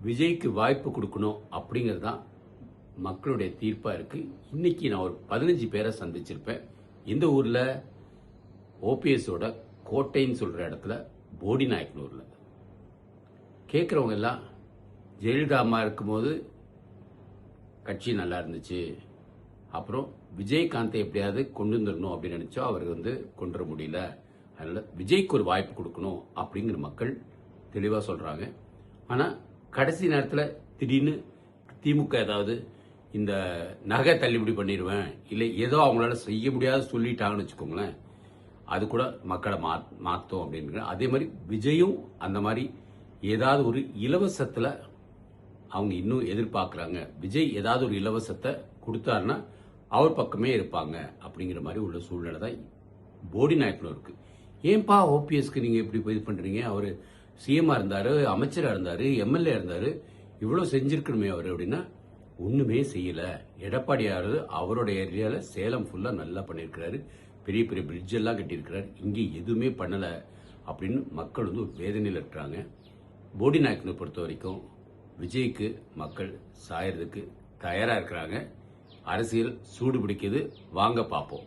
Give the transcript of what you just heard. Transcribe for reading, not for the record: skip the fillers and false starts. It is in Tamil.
விஜய்க்கு வாய்ப்பு கொடுக்கணும் அப்படிங்கிறது தான் மக்களுடைய தீர்ப்பாக இருக்குது. இன்னைக்கு நான் ஒரு 15 பேரை சந்திச்சிருப்பேன். இந்த ஊரில் ஓபிஎஸோட கோட்டைன்னு சொல்கிற இடத்துல போடிநாயக்கனூரில். கேட்குறவங்க எல்லாம் ஜெயலலிதா அம்மா இருக்கும்போது கட்சி நல்லா இருந்துச்சு, அப்புறம் விஜயகாந்தை எப்படியாவது கொண்டு வந்துடணும் அப்படின்னு நினைச்சோம், அவர் கொண்டு வர முடியல, அதனால விஜய்க்கு ஒரு வாய்ப்பு கொடுக்கணும் அப்படிங்கிற மக்கள் தெளிவாக சொல்றாங்க. ஆனால் கடைசி நேரத்தில் திடீர்னு திமுக ஏதாவது இந்த நகை தள்ளுபடி பண்ணிடுவேன், இல்லை ஏதோ அவங்களால செய்ய முடியாத சொல்லிட்டாங்கன்னு வச்சுக்கோங்களேன், அது கூட மக்களை மாற்றும் அப்படின்னு. அதே மாதிரி விஜயும் அந்த மாதிரி ஏதாவது ஒரு இலவசத்தில் அவங்க இன்னும் எதிர்பார்க்குறாங்க. விஜய் ஏதாவது ஒரு இலவசத்தை கொடுத்தாருன்னா அவர் பக்கமே இருப்பாங்க அப்படிங்கிற மாதிரி உள்ள சூழ்நிலை தான் போடிநாயக்கனூர் இருக்கு. ஏன்பா ஓபிஎஸ்க்கு நீங்கள் எப்படி இது பண்ணுறீங்க? அவர் சிஎம்மாக இருந்தார், அமைச்சராக இருந்தார், எம்எல்ஏ இருந்தார், இவ்வளோ செஞ்சிருக்கணுமே அவர் அப்படின்னா ஒன்றுமே செய்யலை. எடப்பாடியார் அவரோட ஏரியாவில் சேலம் ஃபுல்லாக நல்லா பண்ணியிருக்கிறாரு, பெரிய பெரிய பிரிட்ஜ் எல்லாம் கட்டியிருக்கிறார், இங்கே எதுவுமே பண்ணலை அப்படின்னு மக்கள் ஒரு வேதனையில் இருக்கிறாங்க. போடிநாயக்கனூர் பொறுத்த வரைக்கும் விஜய்க்கு மக்கள் சாயறதுக்கு தயாராக இருக்கிறாங்க. அரசியல் சூடு பிடிக்குது, வாங்க பார்ப்போம்.